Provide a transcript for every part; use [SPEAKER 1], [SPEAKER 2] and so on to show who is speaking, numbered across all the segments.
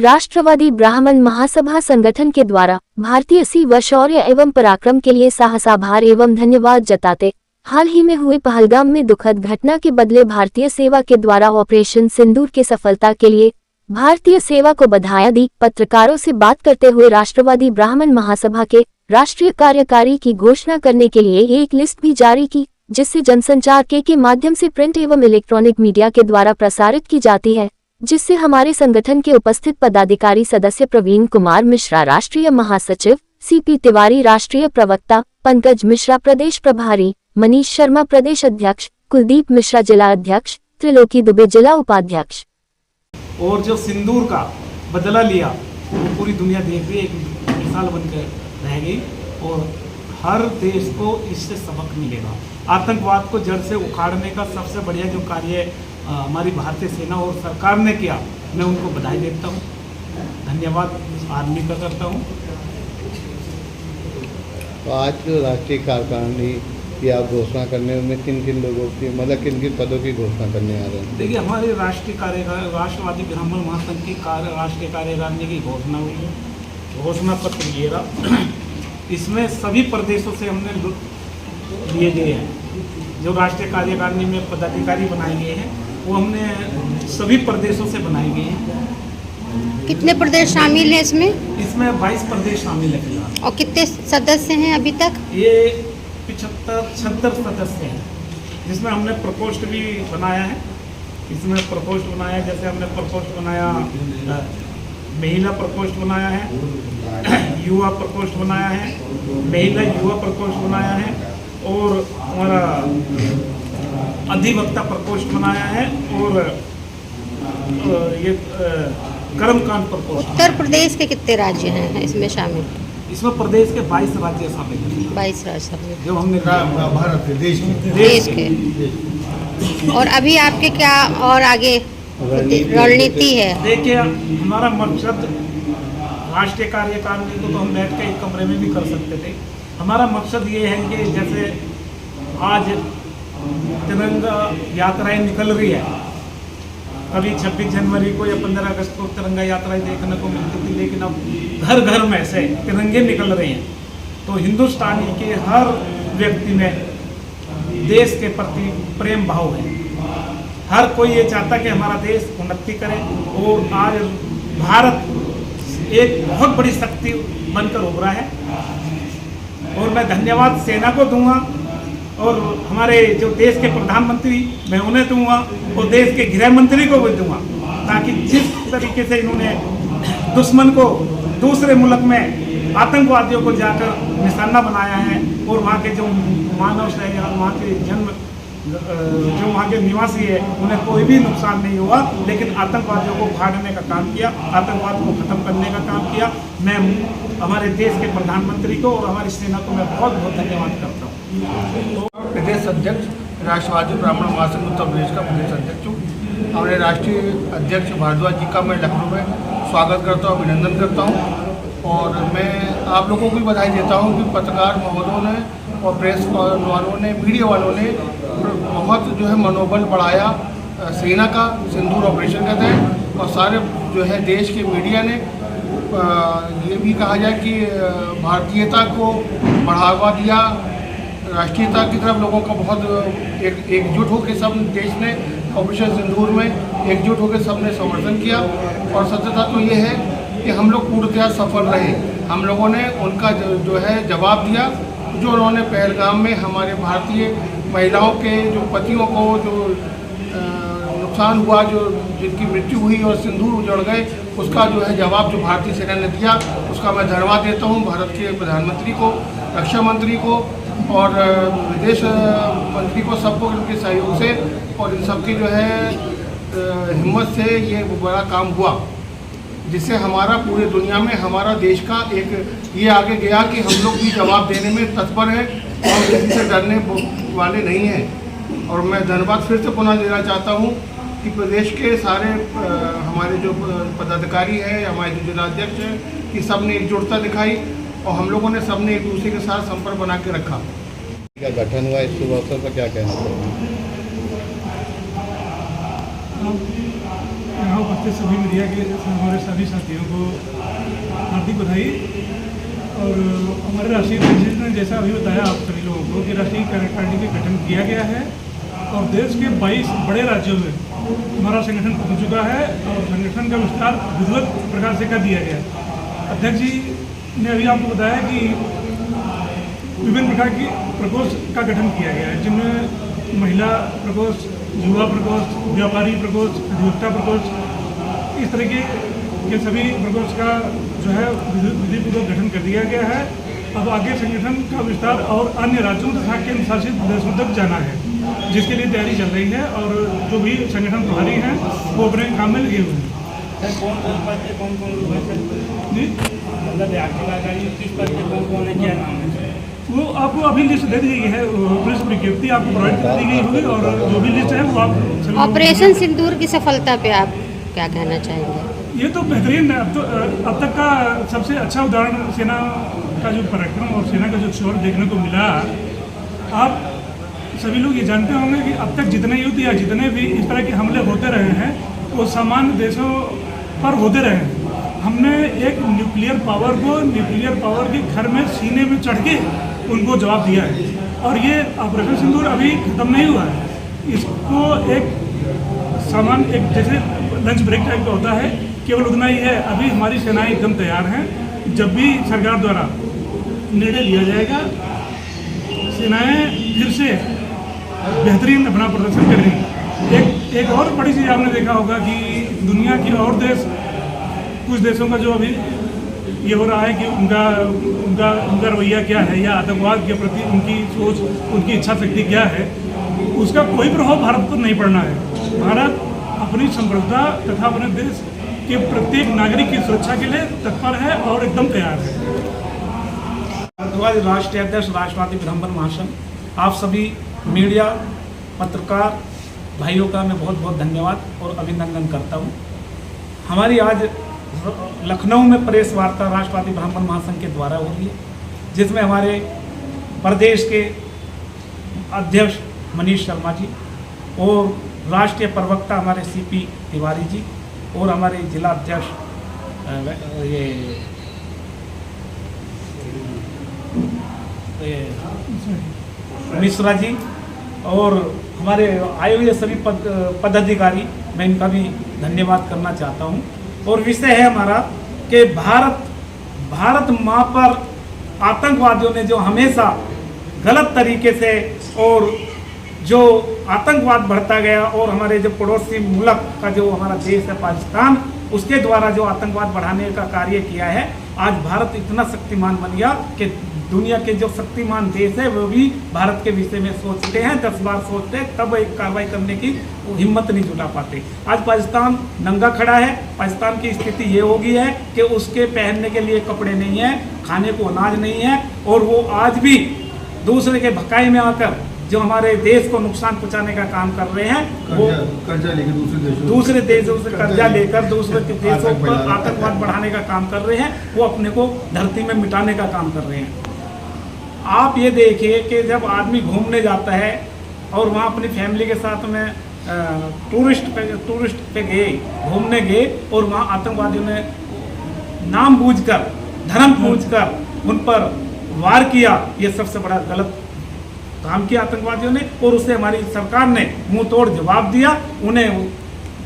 [SPEAKER 1] राष्ट्रवादी ब्राह्मण महासभा संगठन के द्वारा भारतीय सी शौर्य एवं पराक्रम के लिए साहसाभार एवं धन्यवाद जताते हाल ही में हुए पहलगाम में दुखद घटना के बदले भारतीय सेवा के द्वारा ऑपरेशन सिंदूर के सफलता के लिए भारतीय सेवा को बधाई दी। पत्रकारों से बात करते हुए राष्ट्रवादी ब्राह्मण महासभा के राष्ट्रीय कार्यकारी की घोषणा करने के लिए एक लिस्ट भी जारी की, जिससे जनसंचार के माध्यम से प्रिंट एवं इलेक्ट्रॉनिक मीडिया के द्वारा प्रसारित की जाती है, जिससे हमारे संगठन के उपस्थित पदाधिकारी सदस्य प्रवीण कुमार मिश्रा राष्ट्रीय महासचिव, सीपी तिवारी राष्ट्रीय प्रवक्ता, पंकज मिश्रा प्रदेश प्रभारी, मनीष शर्मा प्रदेश अध्यक्ष, कुलदीप मिश्रा जिला अध्यक्ष, त्रिलोकी दुबे जिला उपाध्यक्ष।
[SPEAKER 2] और जो सिंदूर का बदला लिया वो पूरी दुनिया देख रही है, एक मिसाल बनकर रह गई और हर देश को इससे सबक मिलेगा। आतंकवाद को जड़ से उखाड़ने का सबसे बढ़िया जो कार्य हमारी भारतीय सेना और सरकार ने किया, मैं उनको बधाई देता हूँ, धन्यवाद आदमी का करता हूँ।
[SPEAKER 3] तो आज जो राष्ट्रीय कार्यकारिणी की आप घोषणा करने में किन किन लोगों की मतलब किन किन पदों की घोषणा करने आ रहे हैं? देखिए,
[SPEAKER 2] हमारे राष्ट्रवादी ब्राह्मण महासंघ की राष्ट्रीय कार्यकारिणी की घोषणा हुई है, घोषणा पत्र ये रहा। इसमें सभी प्रदेशों से हमने लिए गए हैं, जो राष्ट्रीय कार्यकारिणी में पदाधिकारी बनाए गए हैं वो हमने सभी प्रदेशों से बनाए गए हैं।
[SPEAKER 4] कितने प्रदेश शामिल हैं इसमें?
[SPEAKER 2] इसमें 22 प्रदेश शामिल हैं।
[SPEAKER 4] और कितने सदस्य हैं अभी तक?
[SPEAKER 2] ये 76 सदस्य हैं, जिसमें हमने प्रकोष्ठ भी बनाया है। इसमें प्रकोष्ठ बनाया है, जैसे हमने प्रकोष्ठ बनाया, महिला प्रकोष्ठ बनाया है, युवा प्रकोष्ठ बनाया है, महिला युवा प्रकोष्ठ बनाया है और हमारा अधिवक्ता प्रकोष्ठ बनाया है और ये कर्मकांड प्रकोष्ठ।
[SPEAKER 4] उत्तर प्रदेश के कितने राज्य हैं इसमें शामिल?
[SPEAKER 2] इसमें प्रदेश के 22 राज्य शामिल हैं।
[SPEAKER 4] 22 राज्य शामिल,
[SPEAKER 2] जो हमने
[SPEAKER 3] भारत के
[SPEAKER 4] देश के। और अभी आपके क्या और आगे रणनीति है?
[SPEAKER 2] देखिए, हमारा मकसद राष्ट्रीय कार्यकारिणी को तो हम बैठ के एक कमरे में भी कर सकते थे। हमारा मकसद ये है कि जैसे आज तिरंगा यात्राएं निकल रही है, कभी 26 जनवरी को या 15 अगस्त को तिरंगा यात्राएं देखने को मिलती थी, लेकिन अब घर घर में से तिरंगे निकल रहे हैं। तो हिंदुस्तानी के हर व्यक्ति में देश के प्रति प्रेम भाव है। हर कोई ये चाहता कि हमारा देश उन्नति करे और आज भारत एक बहुत बड़ी शक्ति बनकर उभरा है। और मैं धन्यवाद सेना को दूंगा और हमारे जो देश के प्रधानमंत्री, मैं उन्हें दूंगा और देश के गृह मंत्री को भी दूंगा, ताकि जिस तरीके से इन्होंने दुश्मन को दूसरे मुल्क में आतंकवादियों को जाकर निशाना बनाया है और वहाँ के जो मानव है या वहाँ के जो वहाँ के निवासी है उन्हें कोई भी नुकसान नहीं हुआ, लेकिन आतंकवादियों को भागने का काम किया, आतंकवाद को खत्म करने का काम किया। मैं हमारे देश के प्रधानमंत्री को और हमारी सेना को मैं बहुत बहुत धन्यवाद करता हूँ।
[SPEAKER 5] प्रदेश अध्यक्ष राष्ट्रवादी ब्राह्मण महासंघ उत्तर प्रदेश का प्रदेश अध्यक्ष हूँ। हमारे राष्ट्रीय अध्यक्ष भारद्वाज जी का मैं लखनऊ में स्वागत करता हूँ, अभिनंदन करता हूँ और मैं आप लोगों को भी बधाई देता हूँ कि पत्रकार महोदयों ने और प्रेस वालों ने, मीडिया वालों ने बहुत जो है मनोबल बढ़ाया सेना का सिंदूर ऑपरेशन का तहत। और सारे जो है देश के मीडिया ने ये भी कहा जाए कि भारतीयता को बढ़ावा दिया, राष्ट्रीयता की तरफ लोगों का बहुत एकजुट होकर सब देश ने ऑपरेशन सिंदूर में एकजुट होकर सब ने समर्थन किया। और सत्यता तो ये है कि हम लोग पूर्णतः सफल रहे। हम लोगों ने उनका जो है जवाब दिया, जो उन्होंने पहलगाम में हमारे भारतीय महिलाओं के जो पतियों को जो नुकसान हुआ, जो जिनकी मृत्यु हुई और सिंदूर उजड़ गए, उसका जो है जवाब जो भारतीय सेना ने दिया, उसका मैं धन्यवाद देता हूँ भारत के प्रधानमंत्री को, रक्षा मंत्री को और विदेश मंत्री को, सबको इनके सहयोग से और इन सबकी जो है हिम्मत से ये बड़ा काम हुआ, जिससे हमारा पूरे दुनिया में हमारा देश का एक ये आगे गया कि हम लोग भी जवाब देने में तत्पर हैं और किसी से डरने वाले नहीं हैं। और मैं धन्यवाद फिर से पुनः देना चाहता हूँ कि प्रदेश के सारे हमारे जो पदाधिकारी हैं, हमारे जो जिलाध्यक्ष हैं, कि सब ने एकजुटता दिखाई और हम लोगों ने सब ने एक दूसरे के साथ संपर्क बना के रखा।
[SPEAKER 3] क्या गठन हुआ, इस शुभ अवसर पर क्या कहना चाहिए?
[SPEAKER 6] यहाँ उपस्थित सभी मीडिया के हमारे सभी साथियों को हार्दिक बधाई। और हमारे राष्ट्रीय प्रेसिडेंट ने जैसा अभी बताया आप सभी लोगों को कि राष्ट्रीय कार्यकारिणी का गठन किया गया है और देश के 22 बड़े राज्यों में हमारा संगठन पहुँच चुका है और संगठन का विस्तार विधिवत प्रकार से कर दिया गया है। अध्यक्ष जी ने अभी आपको बताया कि विभिन्न प्रकार की प्रकोष्ठ का गठन किया गया है, जिनमें महिला प्रकोष्ठ, युवा प्रकोष्ठ, व्यापारी प्रकोष्ठ, अधिवक्ता प्रकोष्ठ, इस तरीके के सभी प्रकोष्ठ का जो है विधिपूर्वक गठन कर दिया गया है। अब आगे संगठन का विस्तार और अन्य राज्यों तथा केंद्र शासित प्रदेशों तक जाना है, जिसके लिए तैयारी चल रही है और जो भी संगठन प्रभारी हैं वो अपने काम में लगे हुए हैं। जी वो आपको अभी लिस्ट दे दी गई है, पुलिस विज्ञप्ति आपको प्रोवाइड कर दी गई होगी और जो भी लिस्ट है वो आप
[SPEAKER 4] ऑपरेशन सिंदूर की सफलता पे आप क्या कहना चाहेंगे?
[SPEAKER 6] ये तो बेहतरीन है। अब तक का सबसे अच्छा उदाहरण सेना का जो पराक्रम और सेना का जो शौर्य देखने को मिला। आप सभी लोग ये जानते होंगे कि अब तक जितने युद्ध या जितने भी इस तरह के हमले होते रहे हैं वो सामान्य देशों पर होते रहे हैं। हमने एक न्यूक्लियर पावर के घर में सीने में चढ़ के उनको जवाब दिया है और ये ऑपरेशन सिंदूर अभी खत्म नहीं हुआ है। इसको एक सामान्य एक जैसे लंच ब्रेक टाइप का होता है, केवल उतना ही है। अभी हमारी सेनाएं एकदम तैयार हैं। जब भी सरकार द्वारा निर्णय लिया जाएगा, सेनाएं फिर से बेहतरीन अपना प्रदर्शन कर रही हैं। एक और बड़ी चीज़ आपने देखा होगा कि दुनिया की और देश, कुछ देशों का जो अभी ये हो रहा है कि उनका रवैया क्या है या आतंकवाद के प्रति उनकी सोच, उनकी इच्छा शक्ति क्या है, उसका कोई प्रभाव भारत पर नहीं पड़ना है। भारत अपनी संप्रभुता तथा अपने देश के प्रत्येक नागरिक की सुरक्षा के लिए तत्पर है और एकदम तैयार है।
[SPEAKER 2] भारद्वाज राष्ट्रीय अध्यक्ष राष्ट्रवादी ब्राह्मण महासंघ, आप सभी मीडिया पत्रकार भाइयों का मैं बहुत बहुत धन्यवाद और अभिनंदन करता हूँ। हमारी आज लखनऊ में प्रेस वार्ता राष्ट्रवादी ब्राह्मण महासंघ के द्वारा हो रही है, जिसमें हमारे प्रदेश के अध्यक्ष मनीष शर्मा जी और राष्ट्रीय प्रवक्ता हमारे सीपी तिवारी जी और हमारे जिला अध्यक्ष मिश्रा जी और हमारे आए हुए सभी पदाधिकारी, मैं इनका भी धन्यवाद करना चाहता हूं। और विषय है हमारा कि भारत माँ पर आतंकवादियों ने जो हमेशा गलत तरीके से और जो आतंकवाद बढ़ता गया और हमारे जो पड़ोसी मुल्क का जो हमारा देश है पाकिस्तान, उसके द्वारा जो आतंकवाद बढ़ाने का कार्य किया है, आज भारत इतना शक्तिमान बन गया कि दुनिया के जो शक्तिमान देश है वो भी भारत के विषय में सोचते हैं, 10 बार सोचते हैं, तब एक कार्रवाई करने की हिम्मत नहीं जुटा पाते। आज पाकिस्तान नंगा खड़ा है। पाकिस्तान की स्थिति ये हो गई है कि उसके पहनने के लिए कपड़े नहीं है, खाने को अनाज नहीं है और वो आज भी दूसरे के भकाई में आकर जो हमारे देश को नुकसान पहुंचाने का काम कर रहे हैं, वो
[SPEAKER 5] कर्जा लेकर
[SPEAKER 2] दूसरे देशों से कर्जा लेकर दूसरे देशों पर आतंकवाद बढ़ाने का काम कर रहे हैं, वो अपने को धरती में मिटाने का काम कर रहे हैं। आप ये देखिए कि जब आदमी घूमने जाता है और वहाँ अपनी फैमिली के साथ में टूरिस्ट पे गए, घूमने गए और वहाँ आतंकवादियों ने नाम बूझकर, धर्म बूझकर उन पर वार किया, ये सबसे बड़ा गलत काम किया आतंकवादियों ने और उससे हमारी सरकार ने मुंह तोड़ जवाब दिया। उन्हें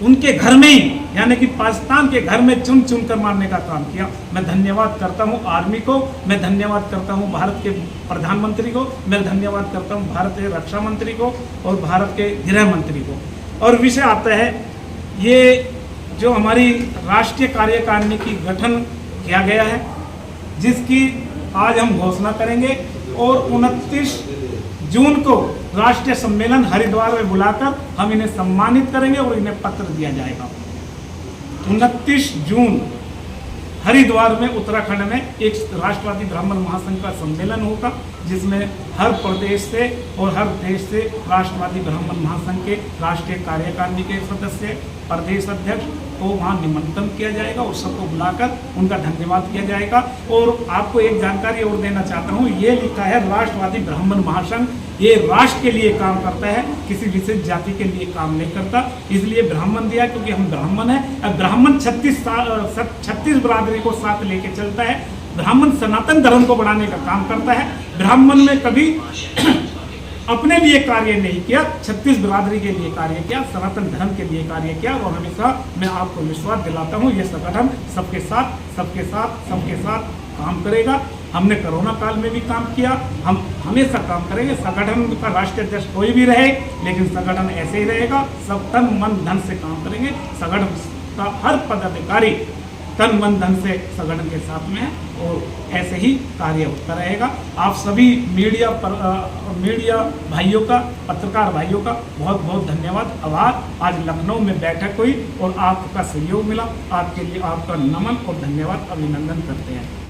[SPEAKER 2] उनके घर में ही, यानी कि पाकिस्तान के घर में चुन चुन कर मारने का काम किया। मैं धन्यवाद करता हूं आर्मी को, मैं धन्यवाद करता हूं भारत के प्रधानमंत्री को, मैं धन्यवाद करता हूं भारत के रक्षा मंत्री को और भारत के गृह मंत्री को। और विषय आता है ये जो हमारी राष्ट्रीय कार्यकारिणी की गठन किया गया है, जिसकी आज हम घोषणा करेंगे और 29 जून को राष्ट्रीय सम्मेलन हरिद्वार में बुलाकर हम इन्हें सम्मानित करेंगे और इन्हें पत्र दिया जाएगा। 29 जून हरिद्वार में उत्तराखंड में एक राष्ट्रवादी ब्राह्मण महासंघ का सम्मेलन होगा, जिसमें हर प्रदेश से और हर देश से राष्ट्रवादी ब्राह्मण महासंघ के राष्ट्रीय कार्यकारिणी के सदस्य, प्रदेश अध्यक्ष को वहाँ निमंत्रण किया जाएगा और सबको बुलाकर उनका धन्यवाद किया जाएगा। और आपको एक जानकारी और देना चाहता हूँ, ये लिखा है राष्ट्रवादी ब्राह्मण महासंघ, ये राष्ट्र के लिए काम करता है, किसी विशेष जाति के लिए काम नहीं करता, इसलिए ब्राह्मण दिया क्योंकि हम ब्राह्मण हैं। अब ब्राह्मण 36 बिरादरी को साथ लेके चलता है। ब्राह्मण सनातन धर्म को बढ़ाने का काम करता है। ब्राह्मण में कभी अपने लिए कार्य नहीं किया, 36 बिरादरी के लिए कार्य किया, सनातन धर्म के लिए कार्य किया। और हमेशा मैं आपको विश्वास दिलाता हूँ ये संगठन सबके साथ काम करेगा। हमने कोरोना काल में भी काम किया, हम हमेशा काम करेंगे। संगठन का राष्ट्रीय अध्यक्ष कोई भी रहे, लेकिन संगठन ऐसे ही रहेगा, सब तन मन धन से काम करेंगे। संगठन का हर पदाधिकारी तन मन धन से संगठन के साथ में है और ऐसे ही कार्य होता रहेगा। आप सभी मीडिया भाइयों का, पत्रकार भाइयों का बहुत बहुत धन्यवाद, आभार। आज लखनऊ में बैठक हुई और आपका सहयोग मिला, आपके लिए आपका नमन और धन्यवाद, अभिनंदन करते हैं।